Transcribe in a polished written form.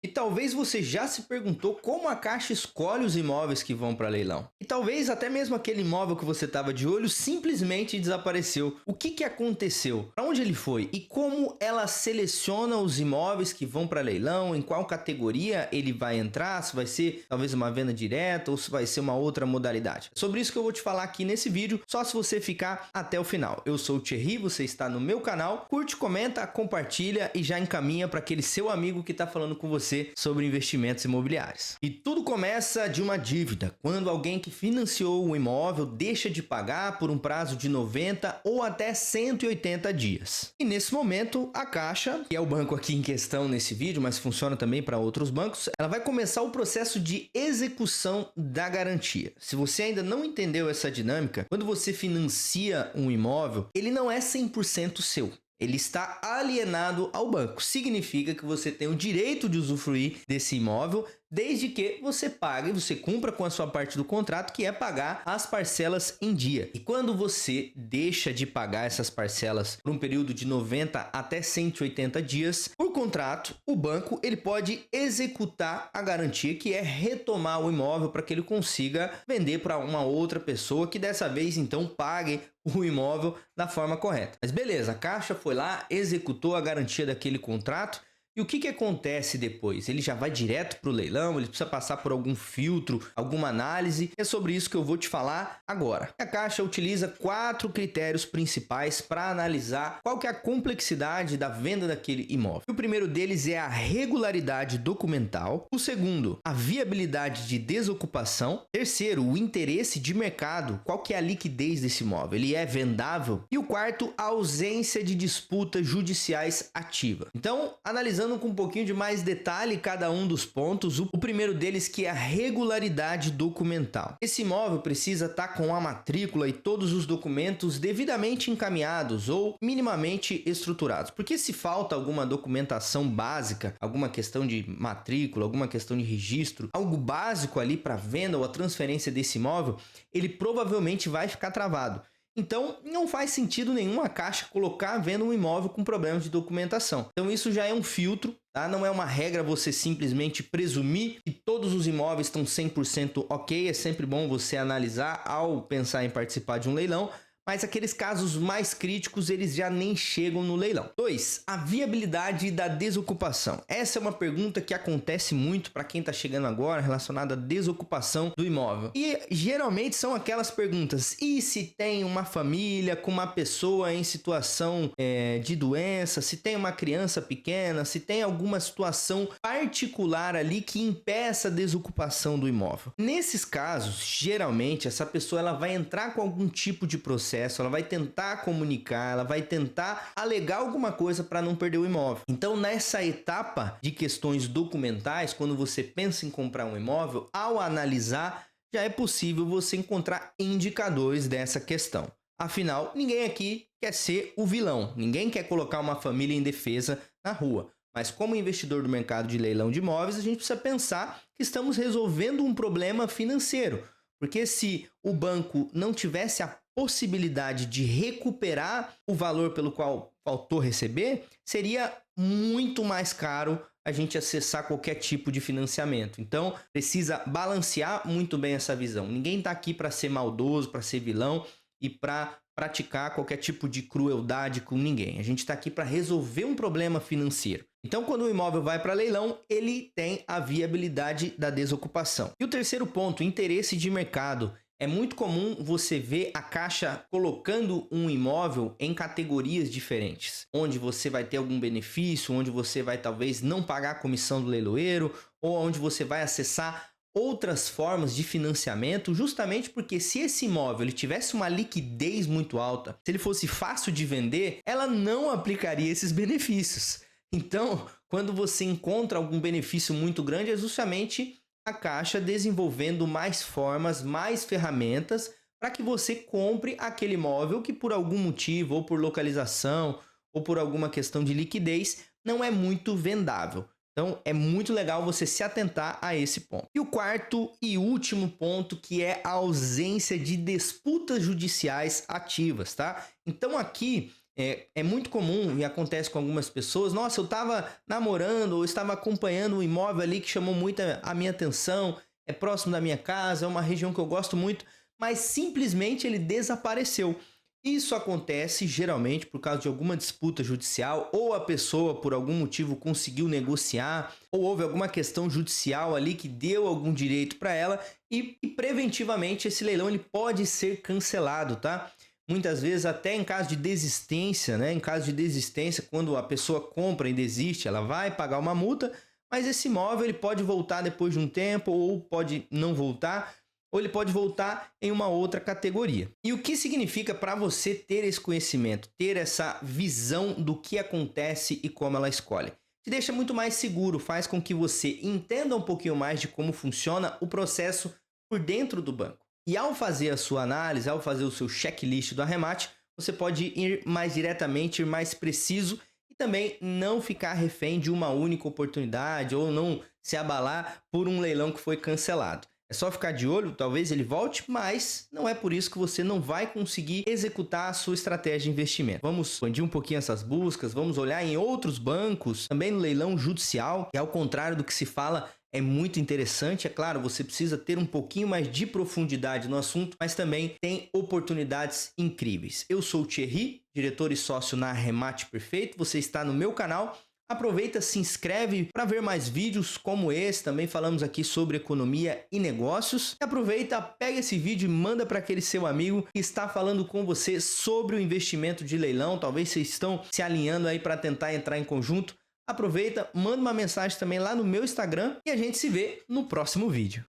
E talvez você já se perguntou como a Caixa escolhe os imóveis que vão para leilão. E talvez até mesmo aquele imóvel que você estava de olho simplesmente desapareceu. O que aconteceu? Para onde ele foi? E como ela seleciona os imóveis que vão para leilão? Em qual categoria ele vai entrar? Se vai ser talvez uma venda direta ou se vai ser uma outra modalidade. É sobre isso que eu vou te falar aqui nesse vídeo, só se você ficar até o final. Eu sou o Thierry, você está no meu canal. Curte, comenta, compartilha e já encaminha para aquele seu amigo que está falando com você sobre investimentos imobiliários. E tudo começa de uma dívida, quando alguém que financiou o imóvel deixa de pagar por um prazo de 90 ou até 180 dias. E nesse momento, a Caixa, que é o banco aqui em questão nesse vídeo, mas funciona também para outros bancos, ela vai começar o processo de execução da garantia. Se você ainda não entendeu essa dinâmica, quando você financia um imóvel, ele não é 100% seu. Ele está alienado ao banco. Significa que você tem o direito de usufruir desse imóvel, desde que você pague, você cumpra com a sua parte do contrato, que é pagar as parcelas em dia. E quando você deixa de pagar essas parcelas por um período de 90 até 180 dias, por contrato, o banco ele pode executar a garantia, que é retomar o imóvel para que ele consiga vender para uma outra pessoa, que dessa vez então pague o imóvel da forma correta. Mas beleza, a Caixa foi lá, executou a garantia daquele contrato. E o que acontece depois? Ele já vai direto para o leilão? Ele precisa passar por algum filtro, alguma análise? É sobre isso que eu vou te falar agora. A Caixa utiliza 4 critérios principais para analisar qual que é a complexidade da venda daquele imóvel. O primeiro deles é a regularidade documental. O segundo, a viabilidade de desocupação. Terceiro, o interesse de mercado. Qual que é a liquidez desse imóvel? Ele é vendável? E o quarto, a ausência de disputas judiciais ativa. Então, analisando com um pouquinho de mais detalhe cada um dos pontos, o primeiro deles que é a regularidade documental. Esse imóvel precisa estar com a matrícula e todos os documentos devidamente encaminhados ou minimamente estruturados. Porque se falta alguma documentação básica, alguma questão de matrícula, alguma questão de registro, algo básico ali para venda ou a transferência desse imóvel, ele provavelmente vai ficar travado. Então, não faz sentido nenhum a Caixa colocar vendo um imóvel com problemas de documentação. Então, isso já é um filtro, tá? Não é uma regra você simplesmente presumir que todos os imóveis estão 100% ok. É sempre bom você analisar ao pensar em participar de um leilão, mas aqueles casos mais críticos, eles já nem chegam no leilão. 2. A viabilidade da desocupação. Essa é uma pergunta que acontece muito para quem está chegando agora relacionada à desocupação do imóvel. E geralmente são aquelas perguntas: e se tem uma família com uma pessoa em situação de doença, se tem uma criança pequena, se tem alguma situação particular ali que impeça a desocupação do imóvel. Nesses casos, geralmente essa pessoa ela vai entrar com algum tipo de processo, ela vai tentar comunicar, ela vai tentar alegar alguma coisa para não perder o imóvel. Então, nessa etapa de questões documentais, quando você pensa em comprar um imóvel, ao analisar, já é possível você encontrar indicadores dessa questão. Afinal, ninguém aqui quer ser o vilão, ninguém quer colocar uma família indefesa na rua. Mas como investidor do mercado de leilão de imóveis, a gente precisa pensar que estamos resolvendo um problema financeiro. Porque se o banco não tivesse a possibilidade de recuperar o valor pelo qual faltou receber, seria muito mais caro a gente acessar qualquer tipo de financiamento. Então, precisa balancear muito bem essa visão. Ninguém está aqui para ser maldoso, para ser vilão e para praticar qualquer tipo de crueldade com ninguém. A gente está aqui para resolver um problema financeiro. Então, quando o imóvel vai para leilão, ele tem a viabilidade da desocupação. E o terceiro ponto, interesse de mercado. É muito comum você ver a Caixa colocando um imóvel em categorias diferentes, onde você vai ter algum benefício, onde você vai talvez não pagar a comissão do leiloeiro, ou onde você vai acessar outras formas de financiamento, justamente porque se esse imóvel ele tivesse uma liquidez muito alta, se ele fosse fácil de vender, ela não aplicaria esses benefícios. Então, quando você encontra algum benefício muito grande, é justamente a Caixa desenvolvendo mais formas, mais ferramentas para que você compre aquele imóvel que por algum motivo, ou por localização, ou por alguma questão de liquidez, não é muito vendável. Então, é muito legal você se atentar a esse ponto. E o quarto e último ponto, que é a ausência de disputas judiciais ativas, tá? Então, aqui É muito comum e acontece com algumas pessoas. Nossa, eu estava namorando ou estava acompanhando um imóvel ali que chamou muito a minha atenção, é próximo da minha casa, é uma região que eu gosto muito, mas simplesmente ele desapareceu. Isso acontece geralmente por causa de alguma disputa judicial, ou a pessoa por algum motivo conseguiu negociar, ou houve alguma questão judicial ali que deu algum direito para ela e preventivamente esse leilão ele pode ser cancelado, tá? Muitas vezes até em caso de desistência, né? Em caso de desistência, quando a pessoa compra e desiste, ela vai pagar uma multa, mas esse imóvel ele pode voltar depois de um tempo ou pode não voltar, ou ele pode voltar em uma outra categoria. E o que significa para você ter esse conhecimento, ter essa visão do que acontece e como ela escolhe? Te deixa muito mais seguro, faz com que você entenda um pouquinho mais de como funciona o processo por dentro do banco. E ao fazer a sua análise, ao fazer o seu checklist do arremate, você pode ir mais diretamente, ir mais preciso e também não ficar refém de uma única oportunidade ou não se abalar por um leilão que foi cancelado. É só ficar de olho, talvez ele volte, mas não é por isso que você não vai conseguir executar a sua estratégia de investimento. Vamos expandir um pouquinho essas buscas, vamos olhar em outros bancos, também no leilão judicial, que ao contrário do que se fala, é muito interessante. É claro, você precisa ter um pouquinho mais de profundidade no assunto, mas também tem oportunidades incríveis. Eu sou o Thierry, diretor e sócio na Arremate Perfeito. Você está no meu canal. Aproveita, se inscreve para ver mais vídeos como esse. Também falamos aqui sobre economia e negócios. E aproveita, pega esse vídeo e manda para aquele seu amigo que está falando com você sobre o investimento de leilão. Talvez vocês estão se alinhando aí para tentar entrar em conjunto. Aproveita, manda uma mensagem também lá no meu Instagram e a gente se vê no próximo vídeo.